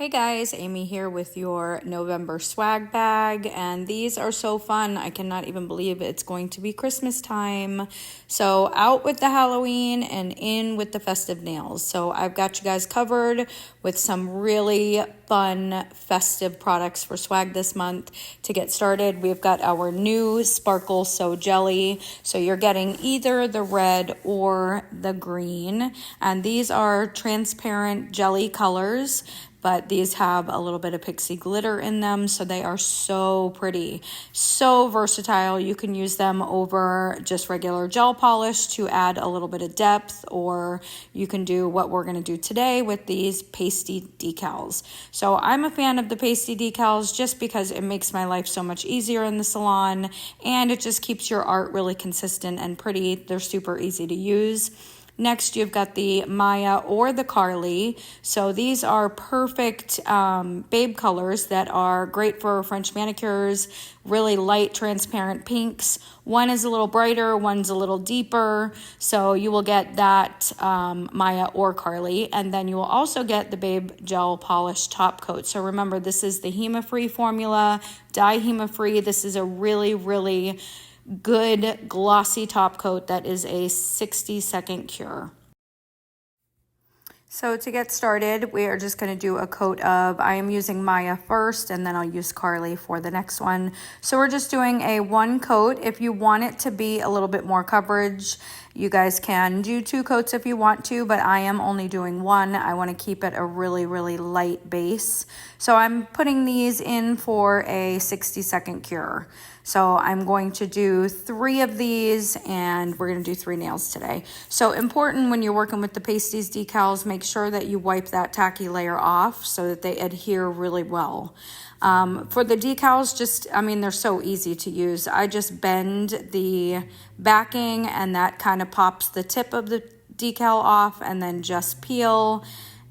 Hey guys, Amy here with your November swag bag, and these are so fun. I cannot even believe it's going to be Christmas time. So out with the Halloween and in with the festive nails. So I've got you guys covered with some really fun festive products for swag this month. To get started, we've got our new Sparkle So Jelly. So you're getting either the red or the green, and these are transparent jelly colors, but these have a little bit of pixie glitter in them, so they are so pretty, so versatile. You can use them over just regular gel polish to add a little bit of depth, or you can do what we're gonna do today with these pasty decals. So I'm a fan of the pasty decals just because it makes my life so much easier in the salon, and it just keeps your art really consistent and pretty. They're super easy to use. Next, you've got the Maya or the Carly. So these are perfect babe colors that are great for French manicures, really light, transparent pinks. One is a little brighter, one's a little deeper. So you will get that Maya or Carly. And then you will also get the Babe Gel Polish Top Coat. So remember, this is the HEMA-free formula, dye HEMA-free. This is a really, really good glossy top coat that is a 60-second cure. So to get started, we are just going to do a coat of, I am using Maya first, and then I'll use Carly for the next one. So we're just doing a one coat. If you want it to be a little bit more coverage, you guys can do two coats if you want to, but I am only doing one. I want to keep it a really, really light base. So I'm putting these in for a 60-second cure. So I'm going to do 3 of these, and we're going to do 3 nails today. So important when you're working with the Pasties decals, make sure that you wipe that tacky layer off so that they adhere really well. For the decals, they're so easy to use. I just bend the backing, and that kind of pops the tip of the decal off, and then just peel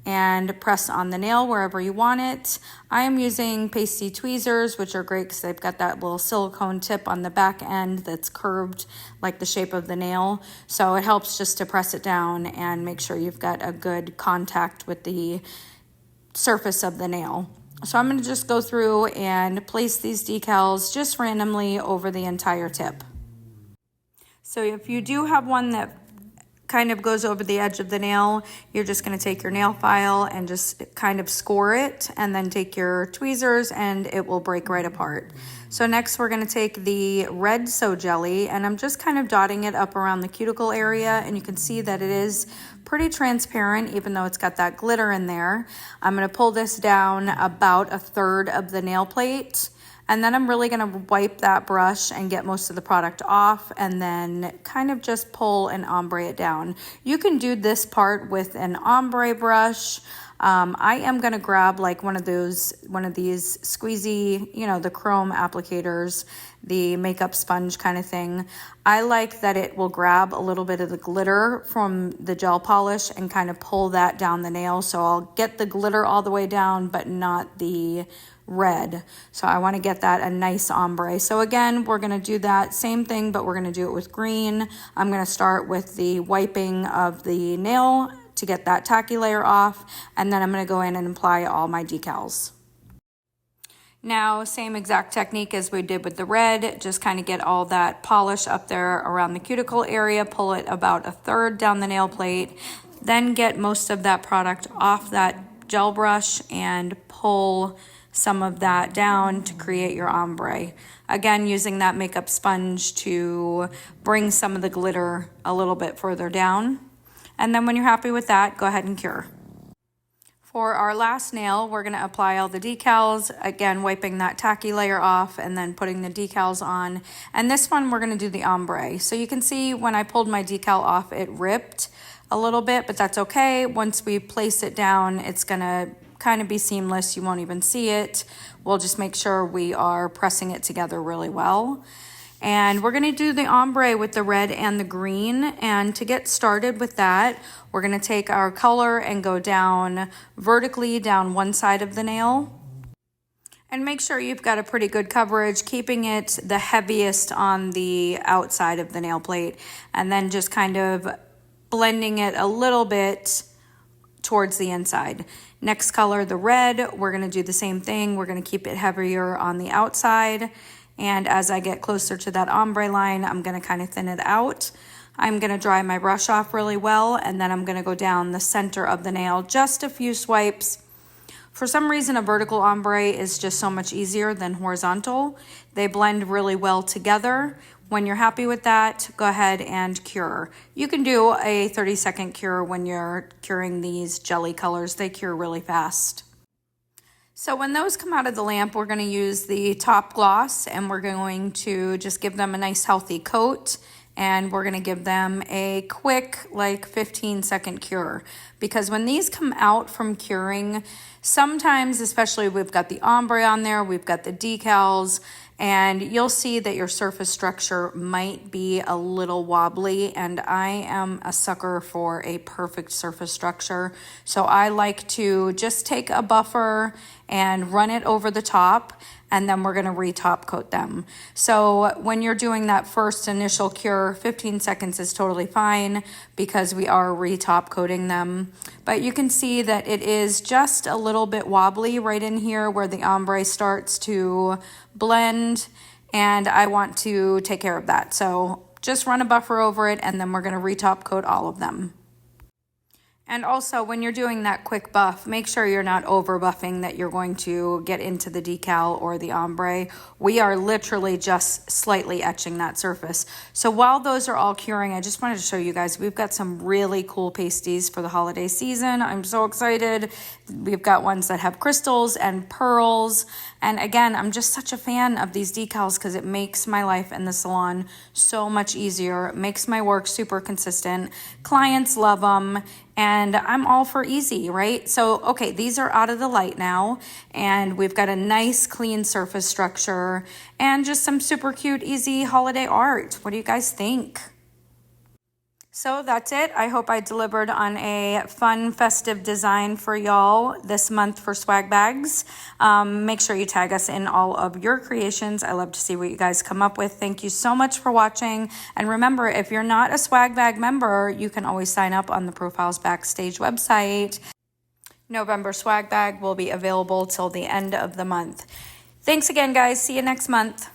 and press on the nail wherever you want it. I am using pasty tweezers, which are great because they've got that little silicone tip on the back end that's curved like the shape of the nail. So it helps just to press it down and make sure you've got a good contact with the surface of the nail. So I'm going to just go through and place these decals just randomly over the entire tip. So if you do have one that kind of goes over the edge of the nail, you're just going to take your nail file and just kind of score it, and then take your tweezers and it will break right apart. So next we're going to take the red So Jelly, and I'm just kind of dotting it up around the cuticle area, and you can see that it is pretty transparent even though it's got that glitter in there. I'm going to pull this down about 1/3 of the nail plate, and then I'm really going to wipe that brush and get most of the product off, and then kind of just pull and ombre it down. You can do this part with an ombre brush. I am going to grab like one of these squeezy, the chrome applicators, the makeup sponge kind of thing. I like that it will grab a little bit of the glitter from the gel polish and kind of pull that down the nail. So I'll get the glitter all the way down, but not the red. So I want to get that a nice ombre. So again, we're going to do that same thing, but we're going to do it with green. I'm going to start with the wiping of the nail to get that tacky layer off, and then I'm going to go in and apply all my decals. Now, same exact technique as we did with the red, just kind of get all that polish up there around the cuticle area, pull it about 1/3 down the nail plate, then get most of that product off that gel brush and pull some of that down to create your ombre. Again, using that makeup sponge to bring some of the glitter a little bit further down. And then when you're happy with that, go ahead and cure. For our last nail, we're going to apply all the decals, again wiping that tacky layer off and then putting the decals on. And this one, we're going to do the ombre. So you can see when I pulled my decal off, it ripped a little bit, but that's okay. Once we place it down, it's going to kind of be seamless. You won't even see it. We'll just make sure we are pressing it together really well. And we're going to do the ombre with the red and the green. And to get started with that, we're going to take our color and go down vertically down one side of the nail. And make sure you've got a pretty good coverage, keeping it the heaviest on the outside of the nail plate. And then just kind of blending it a little bit towards the inside. Next color, the red, we're gonna do the same thing. We're gonna keep it heavier on the outside. And as I get closer to that ombre line, I'm gonna kind of thin it out. I'm gonna dry my brush off really well, and then I'm gonna go down the center of the nail, just a few swipes. For some reason, a vertical ombre is just so much easier than horizontal. They blend really well together. When you're happy with that, go ahead and cure. You can do a 30-second cure when you're curing these jelly colors. They cure really fast. So when those come out of the lamp, we're gonna use the top gloss, and we're going to just give them a nice healthy coat. And we're gonna give them a quick, like 15-second cure. Because when these come out from curing, sometimes, especially we've got the ombre on there, we've got the decals, and you'll see that your surface structure might be a little wobbly, and I am a sucker for a perfect surface structure. So I like to just take a buffer and run it over the top, and then we're gonna re-top coat them. So when you're doing that first initial cure, 15 seconds is totally fine because we are re-top coating them. But you can see that it is just a little bit wobbly right in here where the ombre starts to blend, and I want to take care of that. So just run a buffer over it, and then we're gonna re-top coat all of them. And also, when you're doing that quick buff, make sure you're not over buffing that you're going to get into the decal or the ombre. We are literally just slightly etching that surface. So while those are all curing, I just wanted to show you guys, we've got some really cool pasties for the holiday season. I'm so excited. We've got ones that have crystals and pearls. And again, I'm just such a fan of these decals because it makes my life in the salon so much easier. It makes my work super consistent. Clients love them, and I'm all for easy, right? So, okay, these are out of the light now, and we've got a nice clean surface structure and just some super cute, easy holiday art. What do you guys think? So that's it. I hope I delivered on a fun festive design for y'all this month for swag bags. Make sure you tag us in all of your creations. I love to see what you guys come up with. Thank you so much for watching. And remember, if you're not a swag bag member, you can always sign up on the Profiles Backstage website. November swag bag will be available till the end of the month. Thanks again, guys. See you next month.